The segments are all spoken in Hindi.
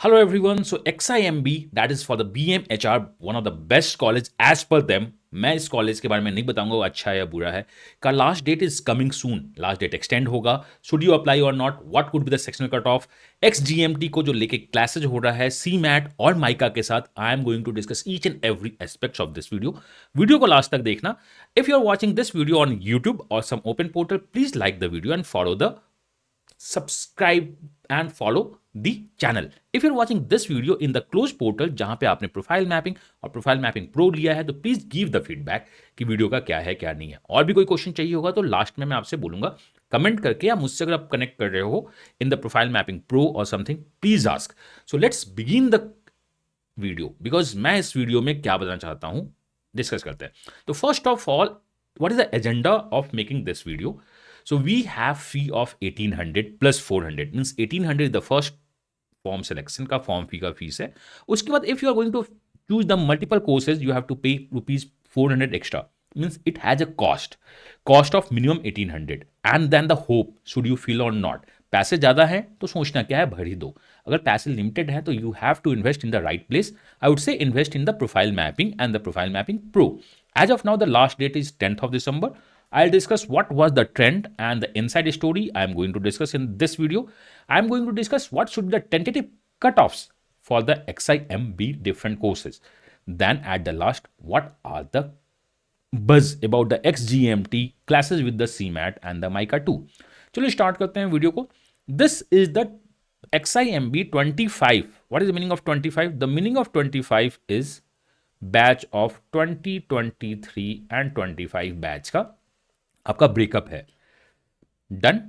Hello everyone. So XIMB, that is for the BMHR, one of the best college as per them. मैं इस कॉलेज के बारे में नहीं बताऊंगा वो अच्छा है या बुरा है. का last date is coming soon. Last date extend होगा. Should you apply or not, what could be the sectional cut off. XGMT को जो लेके क्लासेज हो रहा है सी मैट और माइका के साथ, I am going to discuss each and every aspect of this video को लास्ट तक देखना. If you are watching this video on YouTube और some open portal, please like the video and follow the subscribe and follow the channel. If you're watching this video in the closed portal जहां पे आपने प्रोफाइल मैपिंग और प्रोफाइल मैपिंग प्रो लिया है, तो प्लीज गिव द फीडबैक कि वीडियो का क्या है क्या नहीं है. और भी कोई क्वेश्चन चाहिए होगा तो लास्ट में मैं आपसे बोलूंगा कमेंट करके, या मुझसे अगर आप कनेक्ट कर रहे हो in the profile mapping pro और something, please ask. So let's begin the video, because मैं इस वीडियो में क्या बताना चाहता हूं डिस्कस करते हैं. तो first of all, what is the agenda of making this video? So we have fee of 1800 plus 400, means 1800 is the first form selection का form fee का fees है. उसके बाद if you are going to choose the multiple courses, you have to pay rupees 400 extra, means it has a cost of minimum 1800. And then the hope, should you fill or not. पैसे ज़्यादा हैं तो सोचना क्या है, भर ही दो. अगर पैसे लिमिटेड है तो you have to invest in the right place. I would say invest in the profile mapping and the profile mapping pro. As of now, the last date is 10th of December. I'll discuss what was the trend and the inside story I am going to discuss in this video. I am going to discuss what should be the tentative cutoffs for the XIMB different courses. Then at the last, what are the buzz about the XGMT classes with the CMAT and the MICA 2. चलो स्टार्ट करते हैं वीडियो को. This is the XIMB 25. What is the meaning of 25? The meaning of 25 is batch of 2023 and 25 batch का आपका ब्रेकअप है. डन.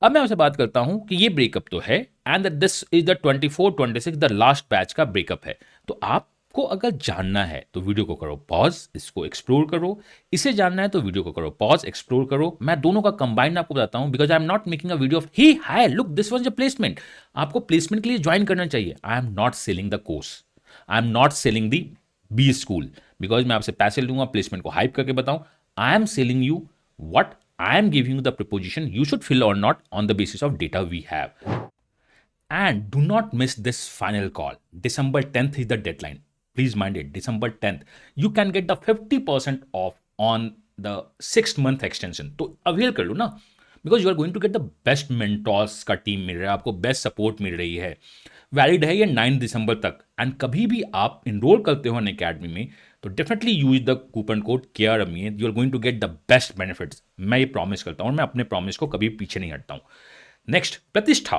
अब मैं आपसे बात करता हूं कि ये ब्रेकअप तो है and this is the 24-26 the last batch का ब्रेकअप है. तो आपको अगर जानना है तो वीडियो को करो पॉज, इसको एक्सप्लोर करो. इसे जानना है तो वीडियो को करो पॉज, एक्सप्लोर करो. मैं दोनों का कंबाइंड आपको बताता हूं, because I am not making a video of he hi look this was a placement. आपको प्लेसमेंट के लिए ज्वाइन करना चाहिए. I am not selling the course, I am not selling the B school, because मैं आपसे पैसे लूंगा, प्लेसमेंट को हाइप करके बताऊं. I am selling you what I am giving you the proposition you should feel और not on the basis of data we have. And do not miss this final call. December 10th is the deadline. Please mind it, December 10th. You can get the 50% off on the 6th month extension. तो अवेल कर लो ना, because you are going to get the best mentors का टीम मिल रहा है, आपको बेस्ट सपोर्ट मिल रही है. वैलिड है ये 9 दिसंबर तक. एंड कभी भी आप इनरोल करते हो अन अकेडमी में तो definitely use the coupon code KRME. You are going to get the best benefits. मैं ये प्रॉमिस करता हूँ और मैं अपने प्रॉमिस को कभी पीछे नहीं हटता हूँ. नेक्स्ट, प्रतिष्ठा.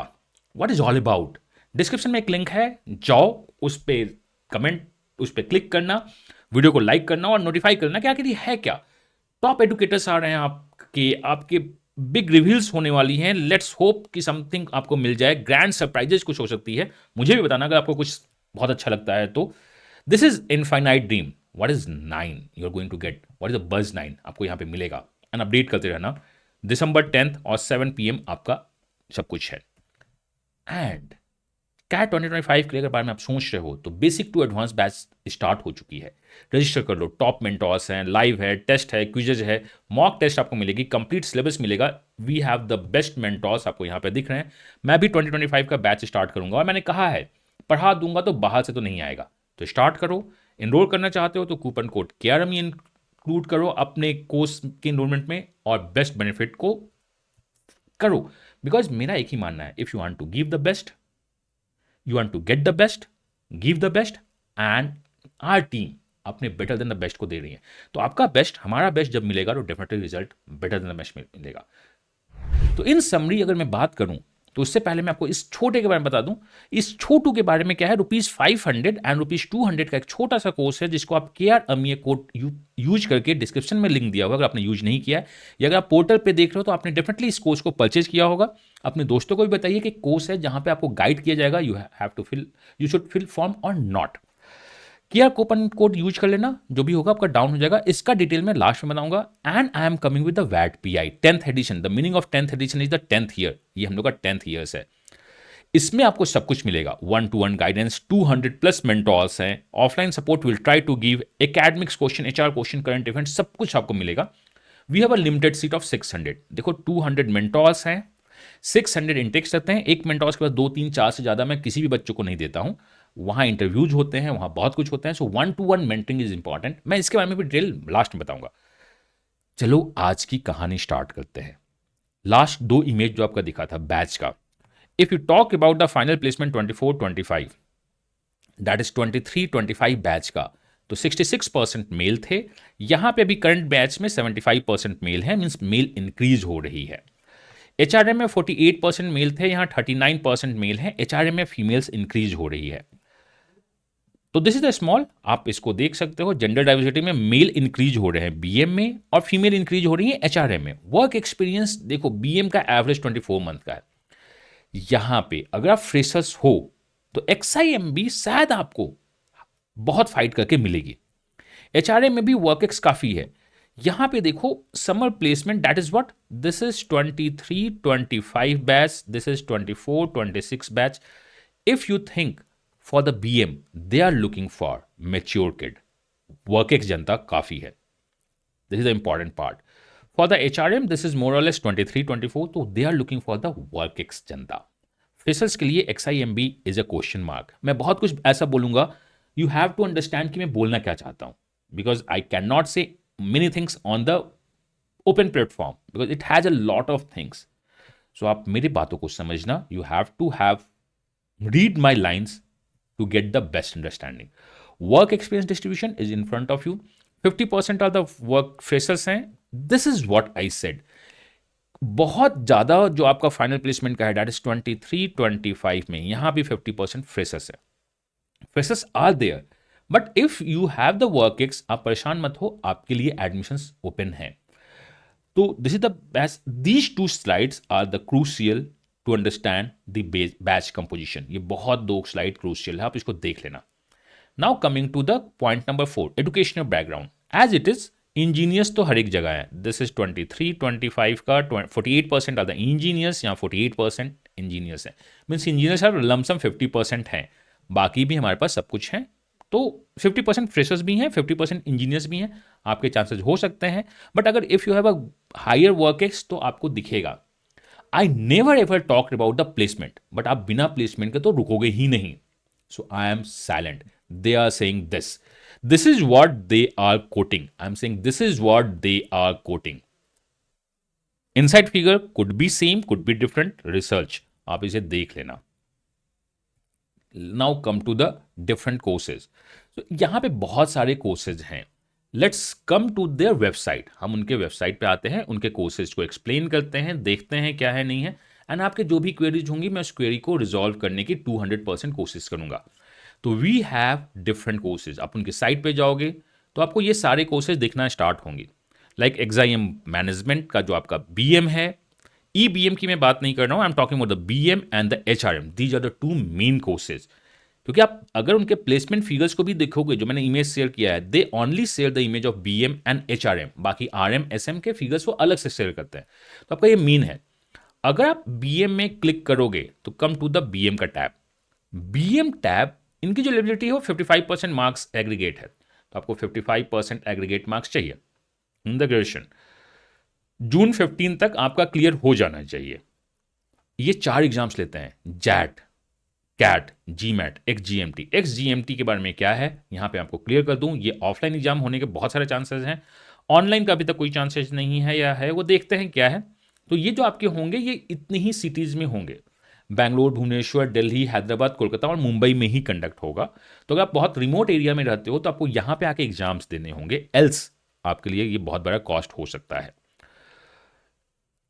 What is all about. Description में एक लिंक है, जाओ उस पर कमेंट, उस पर क्लिक करना, वीडियो को लाइक करना और नोटिफाई करना कि आखिर ये है क्या. टॉप एडुकेटर्स आ रहे हैं आपके बिग रिव्यूल्स होने वाली हैं. लेट्स होप कि समथिंग आपको मिल जाए. ग्रैंड सरप्राइजेस कुछ हो सकती है. मुझे भी बताना अगर आपको कुछ बहुत अच्छा लगता है तो. This is infinite dream. What is 9 you are going to get. What is the buzz 9 आपको यहाँ पे मिलेगा. एंड अपडेट करते रहना. December 10th और 7 PM आपका सब कुछ है. एंड कैट 2025 के लिए अगर बारे में आप सोच रहे हो तो basic to advance batch start हो चुकी है. रजिस्टर कर लो. टॉप मेंटोर्स हैं, लाइव है, टेस्ट है, क्विजेज है, मॉक टेस्ट आपको मिलेगी, कंप्लीट सिलेबस मिलेगा. We have the best mentors आपको यहाँ पे दिख रहे हैं. मैं भी 2025 का बैच स्टार्ट करूंगा और मैंने कहा है पढ़ा दूंगा तो बाहर से तो नहीं आएगा. तो स्टार्ट करो. इनरोल करना चाहते हो तो कूपन कोड KRME इंक्लूड करो अपने कोर्स के इनरोलमेंट में और बेस्ट बेनिफिट को करो. बिकॉज मेरा एक ही मानना है, if you want to give the best, you want to get the best, give the best, and our team अपने बेटर देन द बेस्ट को दे रही है. तो आपका बेस्ट, हमारा बेस्ट जब मिलेगा तो definitely result better than the best मिलेगा. तो इन समरी अगर मैं बात करूं तो उससे पहले मैं आपको इस छोटे के बारे में बता दूं. इस छोटू के बारे में क्या है, ₹500 एंड ₹200 का एक छोटा सा कोर्स है जिसको आप KRME कोड यूज करके, डिस्क्रिप्शन में लिंक दिया होगा अगर आपने यूज नहीं किया है, या अगर आप पोर्टल पे देख रहे हो तो आपने डेफिनेटली इस कोर्स को परचेज किया होगा. अपने दोस्तों को भी बताइए कि कोर्स है जहां पे आपको गाइड किया जाएगा. यू शुड फिल फॉर्म और नॉट. क्या कूपन कोड यूज कर लेना, जो भी होगा आपका डाउन हो जाएगा. इसका डिटेल में लास्ट में बताऊंगा. And I am coming with the वैट PI 10th edition. The meaning of 10th edition is the 10th year. ये हम लोग का 10th ईयर्स है. इसमें आपको सब कुछ मिलेगा. 1-to-1 गाइडेंस, 200 प्लस मेंटोर्स हैं, offline support will try to give, academics question, HR question, current event, सब कुछ आपको मिलेगा. We have a limited seat of 600. देखो 200 मेंटोर्स हैं, 600 इंटेक्स रहते हैं एक मेंटोर्स के पास, 2 3 4 से ज़्यादा मैं किसी भी बच्चों को नहीं देता हूँ। वहाँ इंटरव्यूज होते हैं, वहाँ बहुत कुछ होता है। सो 1-to-1 मेंटरिंग इज इंपॉर्टेंट। मैं इसके बारे में भी डिटेल लास्ट में बताऊंगा। चलो आज की कहानी स्टार्ट करते हैं। लास्ट 2 इमेज जो आपका दिखा था बैच का, if you talk about the final placement 24-25, that is 23-25 batch का, तो 66% मेल थे। यहां पे अभी करंट बैच में 75% मेल है, मींस मेल इंक्रीज हो रही है। एचआरएम में 48% मेल थे, यहां 39% मेल है। एचआरएम में फीमेल्स इंक्रीज हो रही है। तो दिस इज द स्मॉल, आप इसको देख सकते हो। जेंडर डाइवर्सिटी में मेल इंक्रीज हो रहे हैं बीएम में, और फीमेल इंक्रीज हो रही है एचआरएम में। वर्क एक्सपीरियंस देखो, बीएम का एवरेज 24 मंथ का है। यहां पे अगर आप फ्रेशर्स हो तो एक्सआईएमबी शायद आपको बहुत फाइट करके मिलेगी। एचआरएम में भी वर्क एक्स काफी है। यहां पे देखो summer placement, that is what, this is 23-25 batch, this is 24-26 batch. If you think for the BM they are looking for mature kid, work ex जनता काफी है। This is the important part. For the HRM this is more or less 23-24, तो they are looking for the work ex जनता। फ्रेशर्स के लिए XIMB is a question mark. मैं बहुत कुछ ऐसा बोलूंगा, यू हैव टू अंडरस्टैंड कि मैं बोलना क्या चाहता हूं, बिकॉज आई कैन नॉट से many things on the open platform because it has a lot of things. So आप मेरी बातों को समझना, you have to have read my lines to get the best understanding. Work experience distribution is in front of you. 50% of the work freshers हैं. This is what I said. बहुत ज़्यादा जो आपका फाइनल प्लेसमेंट का है, that is 23-25 में, यहाँ भी 50% फ्रेशर्स है। Freshers are there, but if you have the work ex, आप परेशान मत हो, आपके लिए एडमिशंस ओपन है। तो this is the best, these 2 slides are the crucial to understand the batch composition. ये बहुत 2 स्लाइड क्रूशियल है, आप इसको देख लेना। Now coming to the point number 4, educational background as it is. Engineers तो हर एक जगह है। दिस इज 23-25 का 48% आर द इंजीनियर्स, यहाँ 48% इंजीनियर्स हैं। मीन्स इंजीनियर्स आर लमसम 50% हैं, बाकी भी हमारे पास सब कुछ है। तो 50% फ्रेशर्स भी हैं, 50% इंजीनियर्स भी हैं, आपके चांसेस हो सकते हैं। बट अगर if you have a higher work ex तो आपको दिखेगा। I never ever talk about the placement, but आप बिना प्लेसमेंट के तो रुकोगे ही नहीं। So I am silent, they are saying this is what they are quoting, I am saying this is what they are quoting. Inside figure could be same, could be different, research आप इसे देख लेना। Now come to the different courses. तो यहाँ पे बहुत सारे कोर्सेज हैं। Let's come to their website. हम उनके वेबसाइट पे आते हैं, उनके कोर्सेज को एक्सप्लेन करते हैं, देखते हैं क्या है नहीं है, एंड आपके जो भी क्वेरीज होंगी मैं उस क्वेरी को रिजॉल्व करने की 200% कोशिश करूंगा। तो वी हैव डिफरेंट कोर्सेज। आप उनके साइट पे जाओगे तो आपको ये सारे कोर्सेज दिखना स्टार्ट होंगे। लाइक एक्सआईएम मैनेजमेंट का जो आपका बीएम है, ईबीएम की मैं बात नहीं कर रहा हूं, I am talking about the BM and the HRM. These are the 2 main courses. क्योंकि आप अगर उनके प्लेसमेंट फिगर्स को भी देखोगे, जो मैंने इमेज शेयर किया है, they only share the image of BM and HRM, बाकी आरएम एसएम के फिगर्स वो अलग से शेयर करते हैं। तो आपका ये मीन है। अगर आप बीएम में क्लिक करोगे तो कम टू द बीएम का टैब। बीएम टैब, इनकी जो एलिजिबिलिटी है वो 55% मार्क्स एग्रीगेट है, तो आपको 55% एग्रीगेट मार्क्स चाहिए इन द ग्रेजुएशन। जून 15 तक आपका क्लियर हो जाना चाहिए। ये 4 एग्जाम्स लेते हैं, jet, cat, GMAT, XGMT. XGMT के बारे में क्या है यहां पे आपको क्लियर कर दूं, ये ऑफलाइन एग्जाम होने के बहुत सारे चांसेस हैं। ऑनलाइन का अभी तक कोई चांसेस नहीं है, या है वो देखते हैं क्या है। तो ये जो आपके होंगे ये इतनी ही सिटीज में होंगे, बैंगलोर, भुवनेश्वर, दिल्ली, हैदराबाद, कोलकाता और मुंबई में ही कंडक्ट होगा। तो अगर आप बहुत रिमोट एरिया में रहते हो तो आपको यहां पे आके एग्जाम्स देने होंगे, एल्स आपके लिए ये बहुत बड़ा कॉस्ट हो सकता है।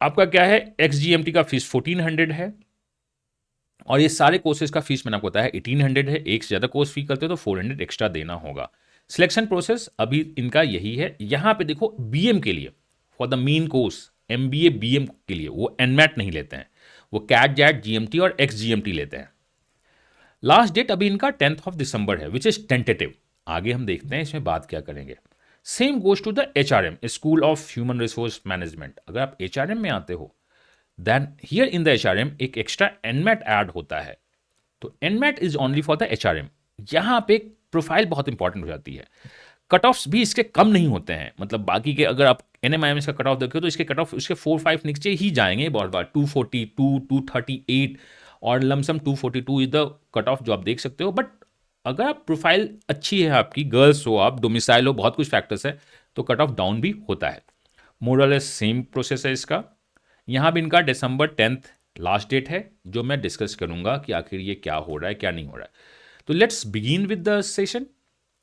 आपका क्या है, एक्सजीएमटी का फीस 1400 है, और ये सारे कोर्सेज का फीस मैंने आपको बताया 1800 है। एक से ज़्यादा कोर्स फी करते हो तो 400 एक्स्ट्रा देना होगा। सिलेक्शन प्रोसेस अभी इनका यही है। यहाँ पे देखो बीएम के लिए for the main course, MBA BM के लिए वो एनमैट नहीं लेते हैं, वो कैट, जैट, जीएमटी और एक्सजीएमटी लेते हैं। लास्ट डेट अभी इनका 10th of December है, विच इज टेंटेटिव। आगे हम देखते हैं इसमें बात क्या करेंगे। Same goes to the HRM, school of human resource management. अगर आप एचआरएम में आते हो then here in the HRM एक एक्स्ट्रा एनमैट ऐड होता है। तो NMAT is only for the HRM. यहां पे प्रोफाइल बहुत इंपॉर्टेंट हो जाती है। कट ऑफ्स भी इसके कम नहीं होते हैं, मतलब बाकी के अगर आप NMIMS का कट ऑफ देखो तो इसके कट ऑफ उसके 4-5 नीचे ही जाएंगे बहुत बार, 242, 238 और lump sum 242 is the cut off जो आप देख सकते हो। बट अगर आप प्रोफाइल अच्छी है आपकी, गर्ल्स हो आप, डोमिसाइल हो, बहुत कुछ फैक्टर्स है, तो कट ऑफ डाउन भी होता है। मोरलेस सेम प्रोसेस है इसका। यहाँ भी इनका December 10th लास्ट डेट है, जो मैं डिस्कस करूंगा कि आखिर ये क्या हो रहा है क्या नहीं हो रहा है। तो let's begin with the session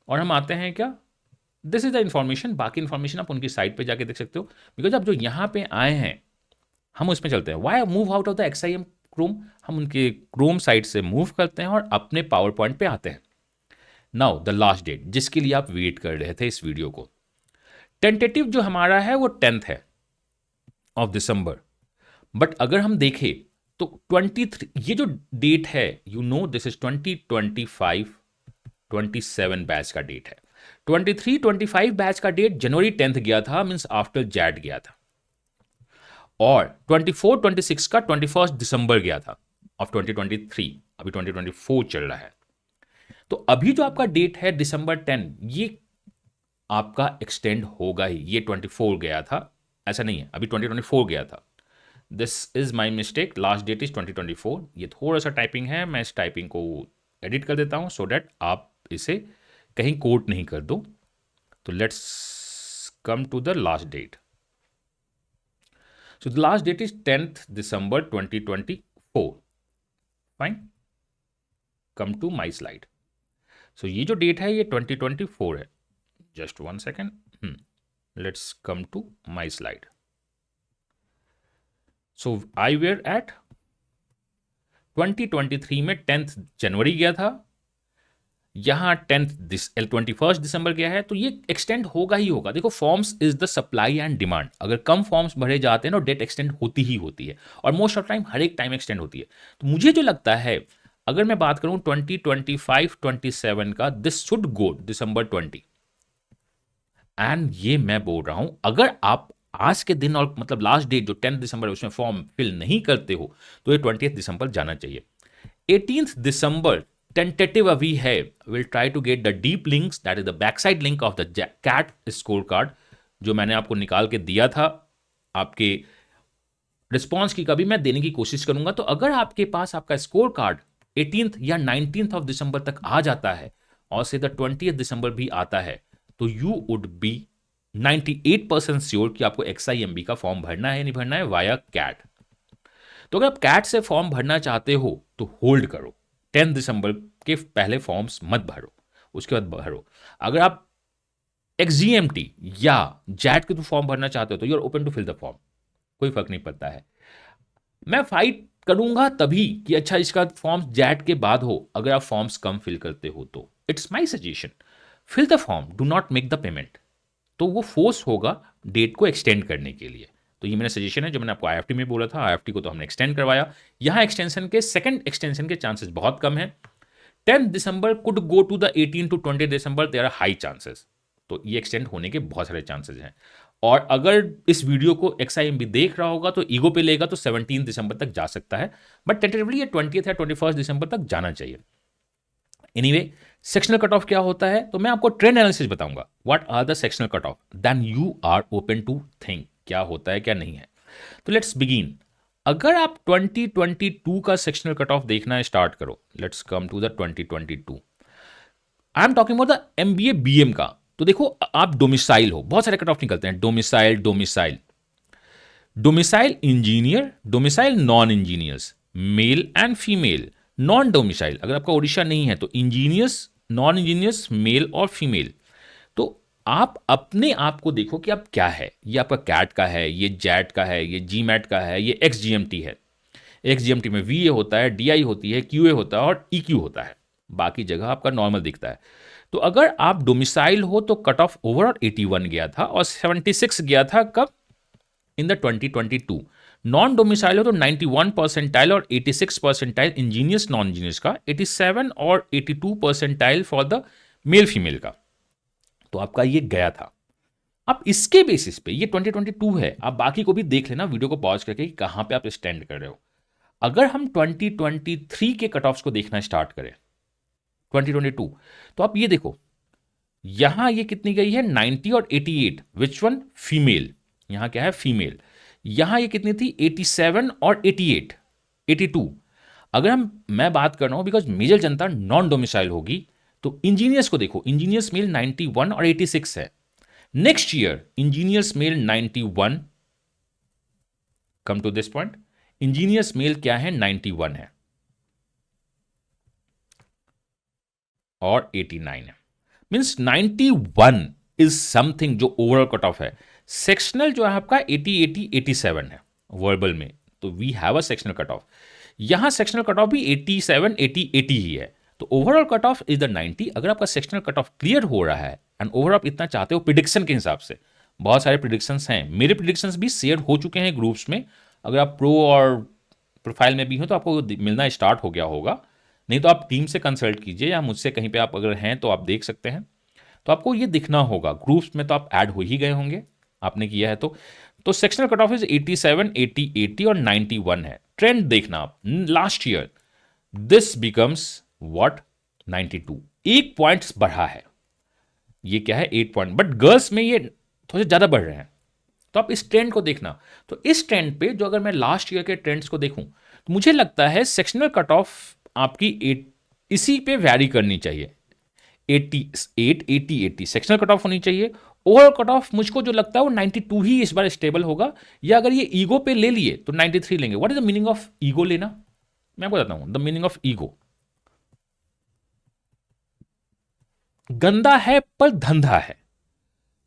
और हम आते हैं क्या, दिस इज द इन्फॉर्मेशन। बाकी इन्फॉर्मेशन आप उनकी साइट पे जाके देख सकते हो, बिकॉज आप जो यहाँ पे आए हैं हम उसमें चलते हैं। Why move out of the XIM chrome, हम उनके क्रोम साइट से मूव करते हैं और अपने पावर पॉइंट पे आते हैं। नाउ द लास्ट डेट जिसके लिए आप वेट कर रहे थे इस वीडियो को, टेंटेटिव जो हमारा है वो 10th है ऑफ दिसंबर। बट अगर हम देखें तो 23 ये जो डेट है, you know this is 2025-27 batch का डेट है। 23-25 बैच का डेट जनवरी 10th गया था, मीन्स आफ्टर जैट गया था। और 24-26 का 21 दिसंबर गया था ऑफ 2023, अभी 2024 चल रहा है। तो अभी जो आपका डेट है December 10, ये आपका एक्सटेंड होगा ही। ये 24 गया था, ऐसा नहीं है, अभी 2024 गया था। This is my mistake, last date is 2024। ये थोड़ा सा टाइपिंग है, मैं इस टाइपिंग को एडिट कर देता हूं सो डैट आप इसे कहीं कोट नहीं कर दो। तो let's come to the last date. So the last date is 10th December 2024। Fine, come to my slide. So ये जो डेट है ये 2024 है। Just 1 second, let's come to my slide. So I were at 2023 में 10th जनवरी गया था, यहां 21 दिसंबर गया है। तो ये एक्सटेंड होगा ही होगा। देखो, forms is the supply and demand. अगर कम फॉर्म्स भरे जाते हैं ना, डेट एक्सटेंड होती ही होती है, और मोस्ट ऑफ टाइम हर एक टाइम एक्सटेंड होती है। तो मुझे जो लगता है, अगर मैं बात करूं 2025-27 का, this should go December 20। And ये मैं बोल रहा हूं, अगर आप आज के दिन और मतलब लास्ट डेट जो 10 दिसंबर है उसमें फॉर्म फिल नहीं करते हो, तो ये 20 दिसंबर जाना चाहिए। 18 दिसंबर टेंटेटिव अभी है। Will try to get the deep links, that is the back side link of the CAT score card, जो मैंने आपको निकाल के दिया था। आपके रिस्पॉन्स की कभी मैं देने की कोशिश करूंगा। तो अगर आपके पास आपका स्कोर कार्ड 18 या 19 ऑफ दिसंबर तक आ जाता है और से द 20 दिसंबर भी आता है, तो यू वुड बी 98% श्योर कि आपको XIMB का फॉर्म भरना है नहीं भरना है वाया कैट। तो अगर आप कैट से फॉर्म भरना चाहते हो तो होल्ड करो, 10 दिसंबर के पहले फॉर्म्स मत भरो, उसके बाद भरो। अगर आप XGMT या जैट के थ्रू फॉर्म भरना चाहते हो तो you are open to fill the form, कोई फर्क नहीं पड़ता है। मैं फाइट करूंगा तभी कि अच्छा इसका फॉर्म जैट के बाद हो। अगर आप फॉर्म्स कम फिल करते हो तो it's my suggestion, fill the form, do not make the payment. तो वो फोर्स होगा डेट को एक्सटेंड करने के लिए। तो ये मेरा सजेशन है, जो मैंने आपको IFT में बोला था। IFT को तो हमने एक्सटेंड करवाया, यहाँ एक्सटेंशन के सेकंड एक्सटेंशन के चांसेस बहुत कम है। 10 दिसंबर could go to the 18 to 20 दिसंबर, देयर आर हाई चांसेस। तो ये एक्सटेंड होने के बहुत सारे चांसेस हैं। और अगर इस वीडियो को XIMB देख रहा होगा तो ईगो पे लेगा तो 17 दिसंबर तक जा सकता है, बट टेंटेटिवली ये 20 या 21 दिसंबर तक जाना चाहिए। एनीवे, सेक्शनल कट ऑफ क्या होता है, तो मैं आपको ट्रेंड एनालिसिस बताऊंगा। What are the sectional cut off, then you are open to think क्या होता है क्या नहीं है। तो लेट्स बिगिन। अगर आप 2022 का सेक्शनल कट ऑफ देखना स्टार्ट करो, let's come to the 2022। I am talking about the MBA BM का। तो देखो, आप डोमिसाइल हो, बहुत सारे कट ऑफ निकलते हैं, domicile engineer, domicile non engineers, male and female, non domicile. अगर आपका ओडिशा नहीं है तो इंजीनियर्स, नॉन इंजीनियर्स, मेल और फीमेल। तो आप अपने आप को देखो कि आप क्या है। ये आपका कैट का है, ये जैट का है, ये GMAT का है, ये XGMT है। XGMT में VA होता है, DI होती है, QA होता है और EQ होता है। बाकी जगह आपका नॉर्मल दिखता है। तो अगर आप डोमिसाइल हो तो कट ऑफ ओवरऑल 81 गया था और 76 गया था कब, इन द 2022। नॉन डोमिसाइल हो तो 91 परसेंटाइल और 86 परसेंटाइल इंजीनियर्स नॉन इंजीनियर्स का, 87 और 82 percentile for the male female का। तो आपका ये गया था। अब इसके बेसिस पे ये 2022 है, आप बाकी को भी देख लेना वीडियो को पॉज करके कि कहां पे आप स्टैंड कर रहे हो। अगर हम 2023 के कट ऑफ्स को देखना स्टार्ट करें 2022, तो आप ये देखो यहां ये कितनी गई है 90 और 88, विच वन फीमेल, यहां क्या है फीमेल। यहां ये कितनी थी 87 और 88, 82। अगर मैं बात कर रहा हूं because major Janata non domicile होगी, तो इंजीनियर्स को देखो, इंजीनियर्स मेल 91 और 86 है। Next year engineers male 91, come to this point, engineers male क्या है 91 है और 89 है। मीन्स 91 इज समथिंग जो ओवरऑल कट ऑफ है। सेक्शनल जो है आपका 80 80 87 है वर्बल में, तो we have a sectional cut off. यहां सेक्शनल कट ऑफ भी 87 80 80 ही है, तो overall cut off is the 90। अगर आपका सेक्शनल कट ऑफ क्लियर हो रहा है एंड ओवरऑल आप इतना चाहते हो प्रिडिक्शन के हिसाब से, बहुत सारे प्रिडिक्शंस हैं, मेरे प्रिडिक्शंस भी शेयर हो चुके हैं ग्रुप्स में। अगर आप प्रो और प्रोफाइल में भी हो तो आपको मिलना स्टार्ट हो गया होगा, नहीं तो आप टीम से कंसल्ट कीजिए या मुझसे कहीं पे आप अगर हैं तो आप देख सकते हैं। तो आपको ये दिखना होगा ग्रुप्स में, तो आप ऐड हो ही गए होंगे आपने किया है तो सेक्शनल कट ऑफ इज 87 80 80 और 91 है। ट्रेंड देखना आप, last year this becomes what 92, 1 points बढ़ा है। ये क्या है 8 पॉइंट, बट गर्ल्स में ये थोड़े ज़्यादा बढ़ रहे हैं। तो आप इस ट्रेंड को देखना। तो इस ट्रेंड पे जो अगर मैं लास्ट ईयर के ट्रेंड्स को देखूं तो मुझे लगता है सेक्शनल कट ऑफ आपकी इसी पे वैरी करनी चाहिए, 88 80 80 सेक्शनल कट ऑफ होनी चाहिए। ओवरऑल कट ऑफ मुझको जो लगता है वो 92 ही इस बार स्टेबल होगा, या अगर ये ईगो पे ले लिए तो 93 लेंगे। What is the meaning of ego लेना, मैं आपको बताता हूं द मीनिंग ऑफ ईगो। गंदा है पर धंधा है,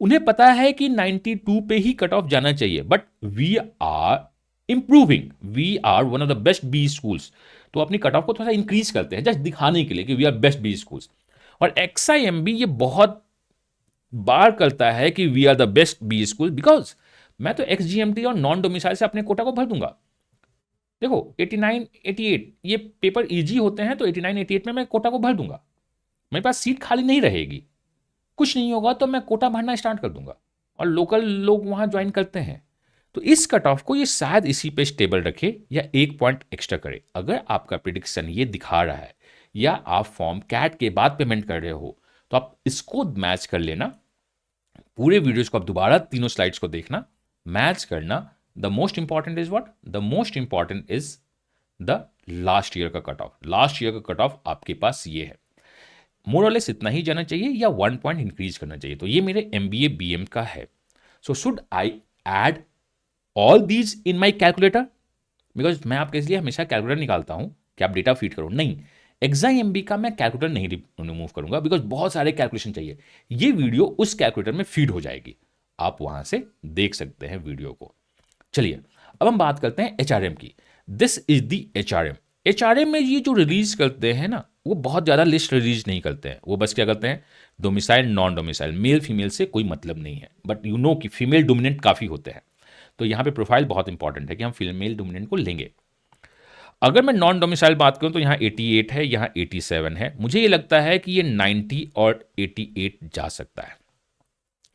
उन्हें पता है कि 92 पे ही कट ऑफ जाना चाहिए, but we are improving, we are one of the best B schools, तो अपनी कट ऑफ को थोड़ा सा इंक्रीज करते हैं जस्ट दिखाने के लिए कि we are best B schools. और XIMB ये बहुत बार करता है कि we are the best B school, because मैं तो XGMT और नॉन डोमिसाइल से अपने कोटा को भर दूंगा। देखो 89 88 ये पेपर इजी होते हैं, तो 89 88 में मैं कोटा को भर दूंगा, मेरे पास सीट खाली नहीं रहेगी, कुछ नहीं होगा तो मैं कोटा भरना स्टार्ट कर दूंगा और लोकल लोग वहां ज्वाइन करते हैं। तो इस कट ऑफ को ये शायद इसी पे स्टेबल रखे या 1 पॉइंट एक्स्ट्रा करे। अगर आपका प्रिडिक्शन ये दिखा रहा है या आप फॉर्म कैट के बाद पेमेंट कर रहे हो तो आप इसको मैच कर लेना। पूरे वीडियोस को आप दोबारा तीनों स्लाइड्स को देखना, मैच करना। The most important is what, the most important is the last year का कट ऑफ। लास्ट ईयर का कट ऑफ आपके पास ये है, मोर और लेस इतना ही जाना चाहिए या 1 पॉइंट इंक्रीज करना चाहिए। तो ये मेरे MBA BM का है। So should I add all these in my calculator, because मैं आपके लिए हमेशा कैलकुलेटर निकालता हूं कि आप डेटा फीड करो, नहीं XIMB का मैं कैलकुलेटर नहीं रिमूव करूंगा, बिकॉज बहुत सारे कैलकुलेशन चाहिए। ये वीडियो उस कैलकुलेटर में फीड हो जाएगी, आप वहां से देख सकते हैं वीडियो को। चलिए अब हम बात करते हैं HRM की। दिस इज द HRM में ये जो रिलीज करते हैं ना, वो बहुत ज़्यादा लिस्ट रिलीज नहीं करते हैं, वो बस क्या करते हैं domicile non domicile, male female से कोई मतलब नहीं है, बट यू नो कि फीमेल डोमिनेंट काफ़ी होते हैं। तो यहाँ पे प्रोफाइल बहुत इंपॉर्टेंट है कि हम फीमेल डोमिनेंट को लेंगे। अगर मैं नॉन डोमिसाइल बात करूँ तो यहाँ 88 है, यहाँ 87 है। मुझे ये लगता है कि ये 90 और 88 जा सकता है।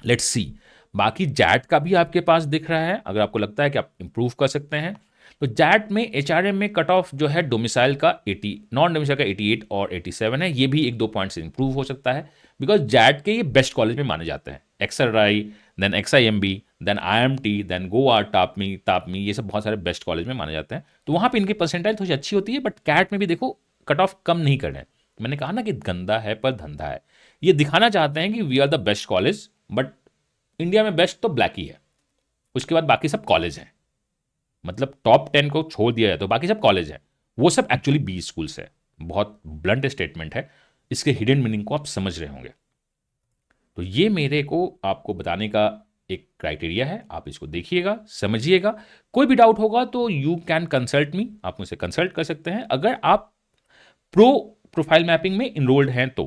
Let's see. बाकी जैट का भी आपके पास दिख रहा है, अगर आपको लगता है कि आप इंप्रूव कर सकते हैं तो जैट में HRM में कट ऑफ जो है डोमिसाइल का 80, नॉन डोमिसाइल का 88 और 87 है। ये भी 1-2 पॉइंट से इंप्रूव हो सकता है, बिकॉज जैट के ये बेस्ट कॉलेज में माने जाते हैं। XRI, then XIMB, then IMT, then Goa, TAPMI, ये सब बहुत सारे बेस्ट कॉलेज में माने जाते हैं। तो वहाँ पे इनकी परसेंटाइल थोड़ी अच्छी होती है, बट कैट में भी देखो कट ऑफ कम नहीं कर रहे हैं। मैंने कहा ना कि गंदा है पर धंधा है, ये दिखाना चाहते हैं कि we are the best college, but India में बेस्ट तो ब्लैक ही है, उसके बाद बाकी सब कॉलेज हैं। मतलब टॉप 10 को छोड़ दिया जाए तो बाकी सब कॉलेज है, वो सब एक्चुअली बी स्कूल्स है। बहुत ब्लंट स्टेटमेंट है, इसके हिडन मीनिंग को आप समझ रहे होंगे। तो ये मेरे को आपको बताने का एक क्राइटेरिया है, आप इसको देखिएगा, समझिएगा। कोई भी डाउट होगा तो यू कैन कंसल्ट मी, आप मुझसे कंसल्ट कर सकते हैं अगर आप प्रोफाइल मैपिंग में इनरोल्ड हैं तो।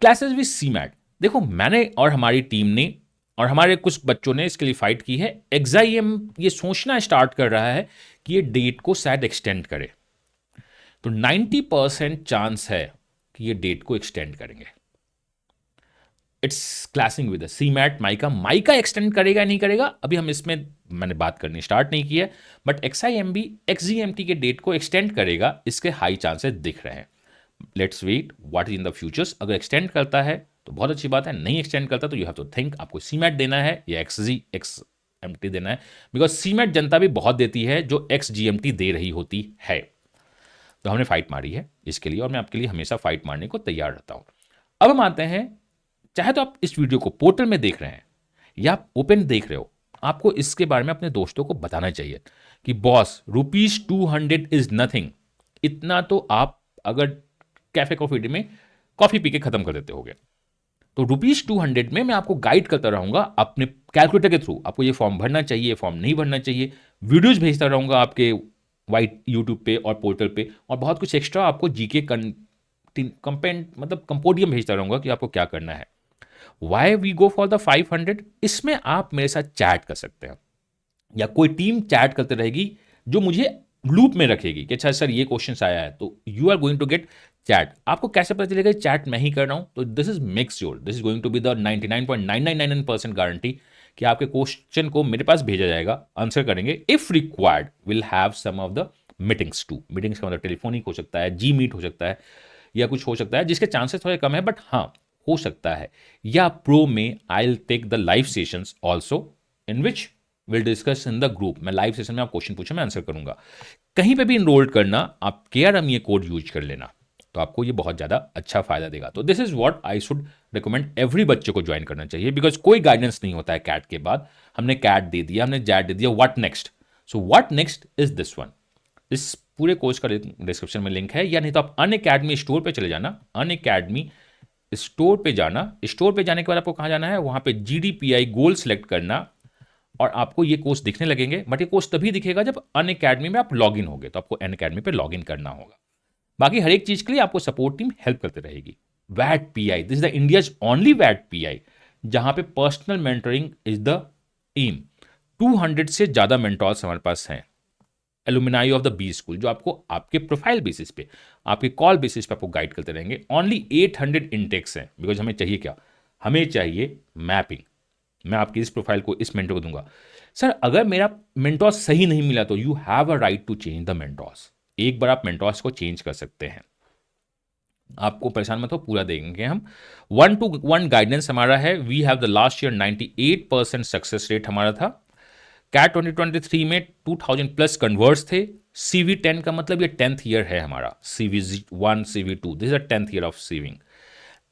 क्लासेस विद CMAT, देखो मैंने और हमारी टीम ने और हमारे कुछ बच्चों ने इसके लिए फाइट की है। XIM ये सोचना स्टार्ट कर रहा है कि ये डेट को शायद एक्सटेंड करे, तो 90% चांस है कि ये डेट को एक्सटेंड करेंगे। It's classing with CMAT, mica extend करेगा नहीं करेगा अभी हम इसमें मैंने बात करनी स्टार्ट नहीं की है, बट XIMB XGMT के डेट को एक्सटेंड करेगा, इसके हाई चांसेस दिख रहे हैं। Let's wait what is in the futures. अगर एक्सटेंड करता है तो बहुत अच्छी बात है। नहीं एक्सटेंड करता तो यू हैव टू थिंक आपको सीमेट देना है या XGMT देना है, बिकॉज सीमेट जनता भी बहुत देती है जो XGMT दे रही होती है। तो हमने फाइट मारी है इसके लिए, और मैं आपके लिए हमेशा फाइट मारने को तैयार रहता हूं। अब हम आते हैं, चाहे तो आप इस वीडियो को पोर्टल में देख रहे हैं या आप ओपन देख रहे हो, आपको इसके बारे में अपने दोस्तों को बताना चाहिए कि बॉस ₹200 इज नथिंग। इतना तो आप अगर कैफे कॉफी में कॉफी पी के खत्म कर देते होगे। तो ₹200 में मैं आपको गाइड करता रहूंगा अपने कैलकुलेटर के थ्रू। आपको ये फॉर्म भरना चाहिए, फॉर्म नहीं भरना चाहिए, वीडियोज भेजता रहूंगा आपके वाइट यूट्यूब पे और पोर्टल पे, और बहुत कुछ एक्स्ट्रा आपको जीके कंपेंट मतलब कंपोडियम भेजता रहूंगा कि आपको क्या करना है। Why we go for the 500? इसमें आप मेरे साथ चैट कर सकते हैं या कोई टीम चैट करते रहेगी जो मुझे लूप में रखेगी कि अच्छा सर ये क्वेश्चन आया है, तो you are going to get chat. आपको कैसे पता चलेगा चैट मैं ही कर रहा हूं? तो this is make sure, this is going to be the 99.9999% guarantee कि आपके क्वेश्चन को मेरे पास भेजा जाएगा, आंसर करेंगे। If required will have some of the meetings to. Meetings का मतलब टेलीफोनिक हो सकता है, जी मीट हो सकता है, या कुछ हो सकता है जिसके चांसेस थोड़े कम है, बट हाँ हो सकता है। या प्रो में I will take the live sessions also, in which will discuss in the group. मैं लाइव सेशन में आप क्वेश्चन पूछे, मैं आंसर करूंगा। कहीं पे भी इनरोल करना, आप KRME कोड यूज कर लेना, तो आपको ये बहुत ज़्यादा अच्छा फायदा देगा। तो this is what I should recommend every बच्चे को ज्वाइन करना चाहिए, बिकॉज कोई गाइडेंस नहीं होता है कैट के बाद। हमने कैट दे दिया, हमने जैट दे दिया, what next? So what next is this one. इस पूरे कोर्स का डिस्क्रिप्शन में लिंक है, या नहीं तो आप अनअकैडमी स्टोर पे चले जाना। अनअकैडमी स्टोर पे जाना, स्टोर पे जाने के बाद आपको कहाँ जाना है, वहां पे GDPI गोल सेलेक्ट करना, और आपको ये कोर्स दिखने लगेंगे। बट ये कोर्स तभी दिखेगा जब अनअकैडमी में आप लॉग इन होगे, तो आपको अनअकैडमी पे लॉग इन करना होगा। बाकी हर एक चीज के लिए आपको सपोर्ट टीम हेल्प करती रहेगी। वैट PI, this is the India's only वैट PI, जहां पे personal mentoring is the aim. 200 से ज्यादा मेंटर्स हमारे पास हैं, alumni of the B school, जो आपको आपके प्रोफाइल बेसिस पे, आपके कॉल बेसिस पे आपको गाइड करते रहेंगे। ओनली 800 इंटेक्स हैं, बिकॉज हमें चाहिए क्या? हमें चाहिए मैपिंग। मैं आपकी इस प्रोफाइल को इस मेंटोर को दूंगा। सर अगर मेरा मेंटोर सही नहीं मिला, तो you have a right to change the mentors. एक बार आप मेंटोर्स को चेंज कर सकते हैं, आपको परेशान मत हो, पूरा देंगे हम। 1-to-1 गाइडेंस हमारा है। We have the last year 98% success rate हमारा था। कैट 2023 में 2000 प्लस कन्वर्ट्स थे। CV10 का मतलब ये 10th ईयर है हमारा। CV1 CV2 this is the 10th year of सीविंग।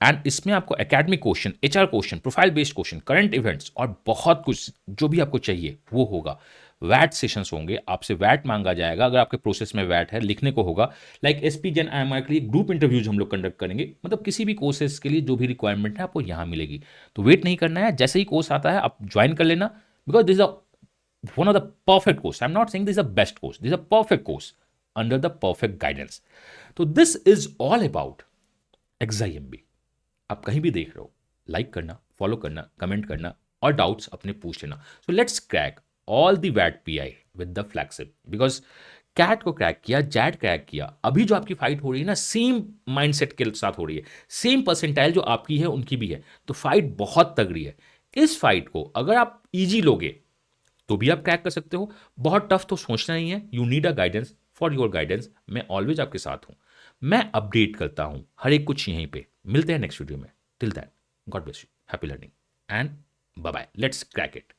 एंड इसमें आपको academic question, HR question, profile based question, current events और बहुत कुछ जो भी आपको चाहिए वो होगा। वैट सेशंस होंगे, आपसे वैट मांगा जाएगा। अगर आपके प्रोसेस में वैट है, लिखने को होगा। लाइक SP Gen IMR के लिए ग्रुप इंटरव्यूज हम लोग कंडक्ट करेंगे। मतलब किसी भी कोर्सेज के लिए जो भी रिक्वायरमेंट है आपको यहाँ मिलेगी। तो वेट नहीं करना है, जैसे ही कोर्स आता है आप ज्वाइन कर लेना, because this is one of the perfect course. I'm not saying this is the best course. This is a perfect course under the perfect guidance. So this is all about XIMB. आप कहीं भी देख रहे हो, लाइक करना, फॉलो करना, कमेंट करना और डाउट्स अपने पूछ लेना। So let's crack all the वैट PI with the flagship, because CAT को क्रैक किया, जैट क्रैक किया। अभी जो आपकी फाइट हो रही है ना, सेम माइंडसेट के साथ हो रही है, सेम परसेंटाइल जो आपकी है उनकी भी है। तो फाइट बहुत तगड़ी है। इस फाइट को अगर आप इजी लोगे तो भी आप क्रैक कर सकते हो। बहुत टफ तो सोचना नहीं है। You need a guidance. For your guidance मैं ऑलवेज आपके साथ हूं। मैं अपडेट करता हूं हर एक कुछ यहीं पे। मिलते हैं नेक्स्ट वीडियो में। Till then, God bless you, happy learning and bye bye. Let's crack it.